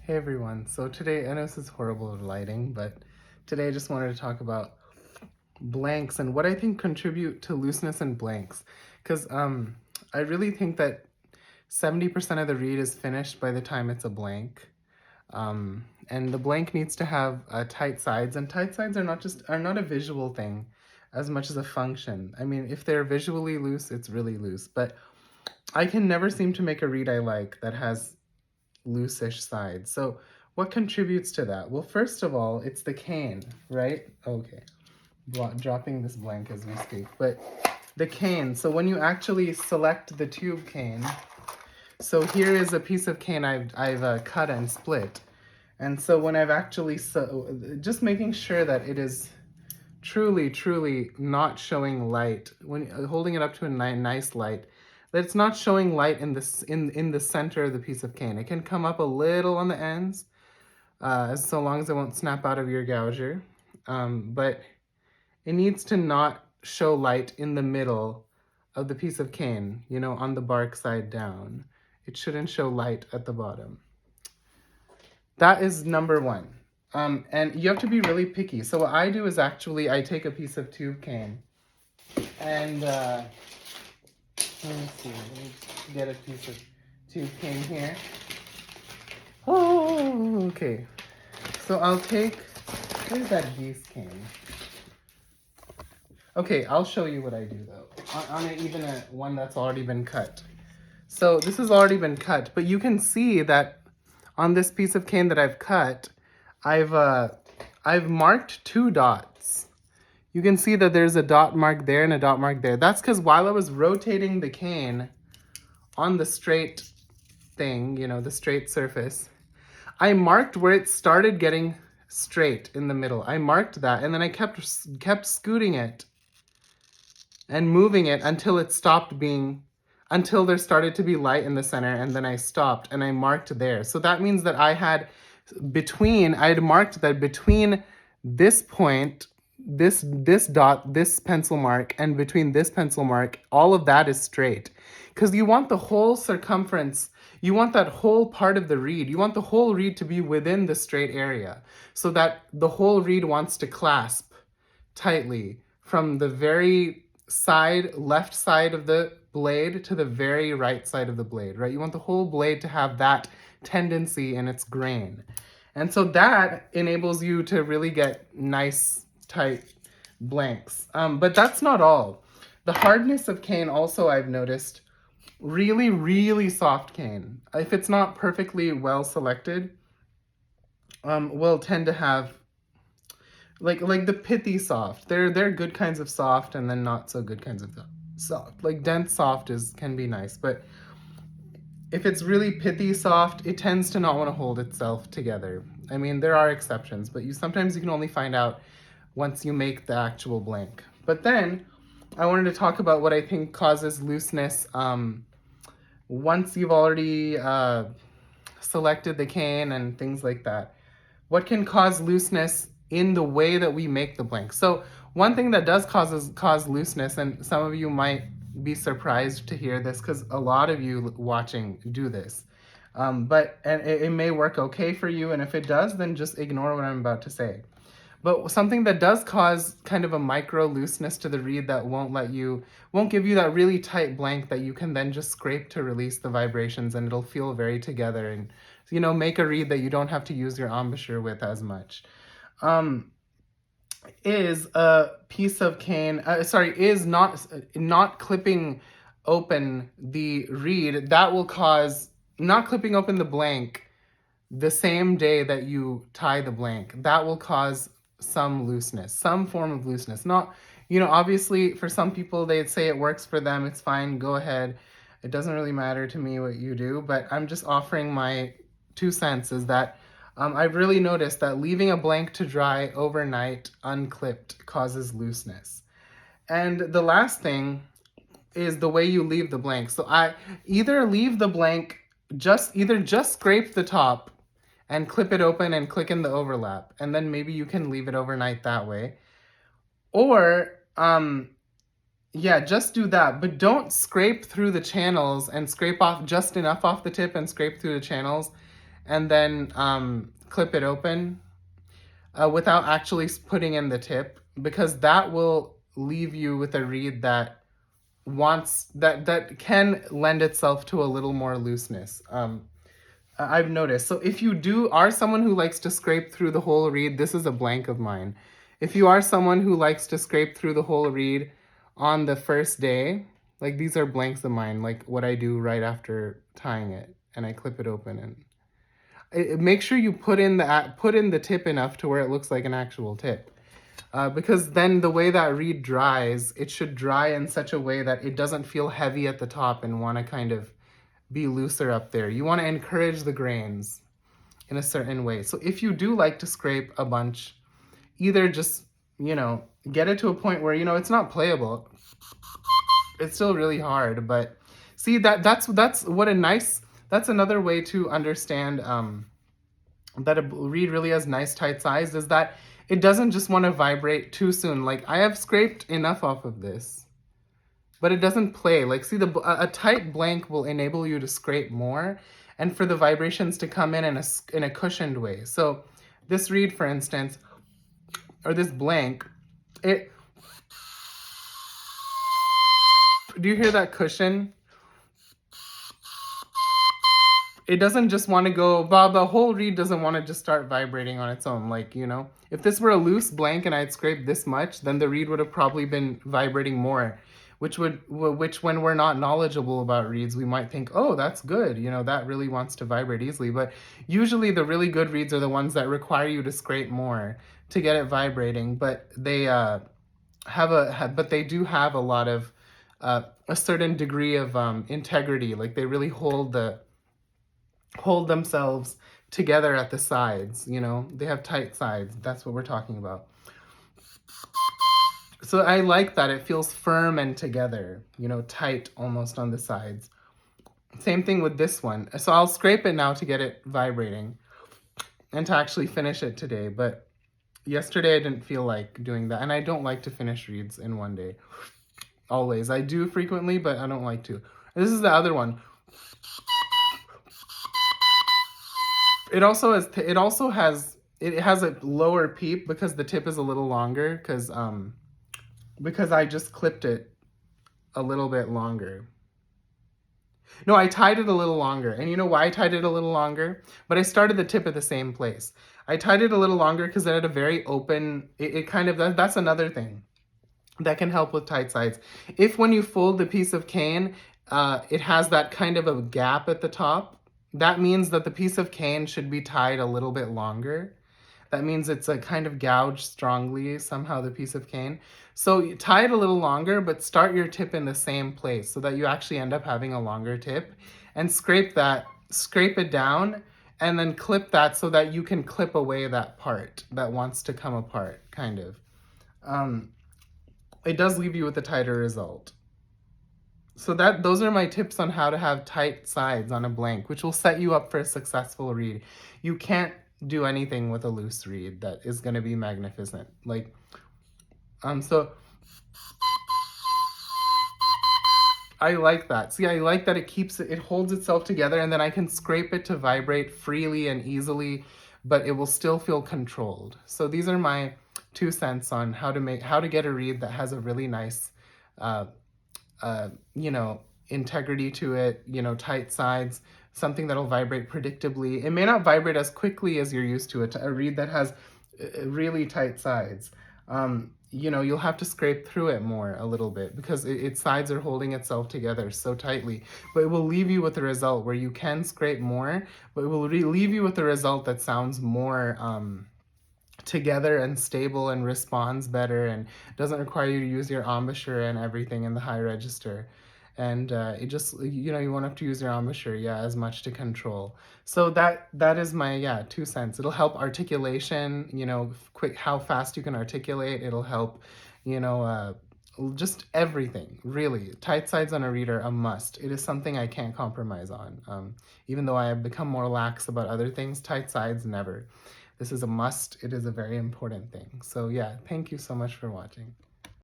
Hey everyone, so today, I know this is horrible lighting, but today I just wanted to talk about blanks and what I think contribute to looseness in blanks. Because I really think that 70% of the read is finished by the time it's a blank. And the blank needs to have tight sides, and tight sides are not a visual thing as much as a function. I mean, if they're visually loose, it's really loose, but I can never seem to make a read I like that has loose-ish sides. So what contributes to that? Well, first of all, it's the cane, right? Okay, dropping this blank as we speak. But the cane, so when you actually select the tube cane, so here is a piece of cane I've cut and split. And so when I've actually, just making sure that it is truly not showing light, when holding it up to a nice light, that it's not showing light in the center of the piece of cane. It can come up a little on the ends, so long as it won't snap out of your gouger. But it needs to not show light in the middle of the piece of cane, you know, on the bark side down. It shouldn't show light at the bottom. That is number one. And you have to be really picky. So what I do is actually I take a piece of tube cane and let me see, let me get a piece of tube cane here. Oh, okay. So I'll take, where's that geese cane? Okay, I'll show you what I do though. On even a one that's already been cut. So this has already been cut, but you can see that on this piece of cane that I've cut, I've marked 2 dots. You can see that there's a dot mark there and a dot mark there. That's because while I was rotating the cane on the straight thing, you know, the straight surface, I marked where it started getting straight in the middle. I marked that, and then I kept scooting it and moving it until it stopped being, until there started to be light in the center, and then I stopped and I marked there. So that means that I had marked that between this point, this dot, this pencil mark, and between this pencil mark, all of that is straight. Because you want the whole circumference, you want that whole part of the reed, you want the whole reed to be within the straight area, so that the whole reed wants to clasp tightly from the very left side of the blade to the very right side of the blade, right? You want the whole blade to have that tendency in its grain. And so that enables you to really get nice, tight blanks. But that's not all. The hardness of cane also, I've noticed, really soft cane, if it's not perfectly well selected, will tend to have like the pithy soft. There are good kinds of soft and then not so good kinds of soft. Like dense soft can be nice, but if it's really pithy soft, it tends to not want to hold itself together. I mean, there are exceptions, but sometimes you can only find out once you make the actual blank. But then I wanted to talk about what I think causes looseness once you've already selected the cane and things like that. What can cause looseness in the way that we make the blank? So one thing that does cause looseness, and some of you might be surprised to hear this because a lot of you watching do this, but it may work okay for you, and if it does, then just ignore what I'm about to say. But something that does cause kind of a micro looseness to the reed that won't give you that really tight blank that you can then just scrape to release the vibrations, and it'll feel very together and, you know, make a reed that you don't have to use your embouchure with as much. Is a piece of cane, is not clipping open the reed. That will cause not clipping open the blank the same day that you tie the blank. That will cause some looseness, some form of looseness. Not, you know, obviously for some people, they'd say it works for them. It's fine. Go ahead. It doesn't really matter to me what you do, but I'm just offering my 2 cents is that I've really noticed that leaving a blank to dry overnight unclipped causes looseness. And the last thing is the way you leave the blank. So I either leave the blank, just scrape the top and clip it open and click in the overlap, and then maybe you can leave it overnight that way. Or yeah, just do that, but don't scrape through the channels and scrape off just enough off the tip and scrape through the channels and then clip it open without actually putting in the tip, because that will leave you with a reed that that can lend itself to a little more looseness. I've noticed. So if you are someone who likes to scrape through the whole reed, this is a blank of mine. If you are someone who likes to scrape through the whole reed on the first day, like these are blanks of mine, like what I do right after tying it, and I clip it open, and make sure you put in the tip enough to where it looks like an actual tip. Because then the way that reed dries, it should dry in such a way that it doesn't feel heavy at the top and want to kind of be looser up there. You want to encourage the grains in a certain way. So if you do like to scrape a bunch, either just, get it to a point where, it's not playable. It's still really hard, but see, that's another way to understand that a reed really has nice tight size, is that it doesn't just want to vibrate too soon. Like, I have scraped enough off of this, but it doesn't play. Like, see, a tight blank will enable you to scrape more and for the vibrations to come in a cushioned way. So this reed, for instance, or this blank, do you hear that cushion? It doesn't just want to go, the whole reed doesn't want to just start vibrating on its own. Like, if this were a loose blank and I'd scraped this much, then the reed would have probably been vibrating more, which when we're not knowledgeable about reeds, we might think, oh, that's good. That really wants to vibrate easily. But usually the really good reeds are the ones that require you to scrape more to get it vibrating. But they do have a lot of, a certain degree of integrity. Like, they really hold themselves together at the sides. They have tight sides. That's what we're talking about. So I like that. It feels firm and together, tight almost on the sides. Same thing with this one. So I'll scrape it now to get it vibrating and to actually finish it today. But yesterday I didn't feel like doing that. And I don't like to finish reeds in one day. Always. I do frequently, but I don't like to. And this is the other one. It has a lower peep because the tip is a little longer, because I just clipped it a little bit longer. No, I tied it a little longer. And you know why I tied it a little longer? But I started the tip at the same place. I tied it a little longer because it had a very open, that's another thing that can help with tight sides. If when you fold the piece of cane, it has that kind of a gap at the top, that means that the piece of cane should be tied a little bit longer. That means it's a kind of gouged strongly somehow, the piece of cane. So you tie it a little longer, but start your tip in the same place so that you actually end up having a longer tip, and scrape it down, and then clip that so that you can clip away that part that wants to come apart, kind of. It does leave you with a tighter result. So those are my tips on how to have tight sides on a blank, which will set you up for a successful reed. You can't do anything with a loose reed that is going to be magnificent. Like, so I like that. See, I like that it holds itself together, and then I can scrape it to vibrate freely and easily, but it will still feel controlled. So these are my 2 cents on how to get a reed that has a really nice, integrity to it, tight sides, something that'll vibrate predictably. It may not vibrate as quickly as you're used to it. A reed that has really tight sides, you'll have to scrape through it more a little bit because its sides are holding itself together so tightly. But it will leave you with a result where you can scrape more, but it will leave you with a result that sounds more together and stable and responds better and doesn't require you to use your embouchure and everything in the high register. And it just, you won't have to use your embouchure, as much to control. So that is my, 2 cents. It'll help articulation, quick, how fast you can articulate. It'll help, just everything, really. Tight sides on a reed are a must. It is something I can't compromise on. Even though I have become more lax about other things, tight sides, never. This is a must. It is a very important thing. So thank you so much for watching.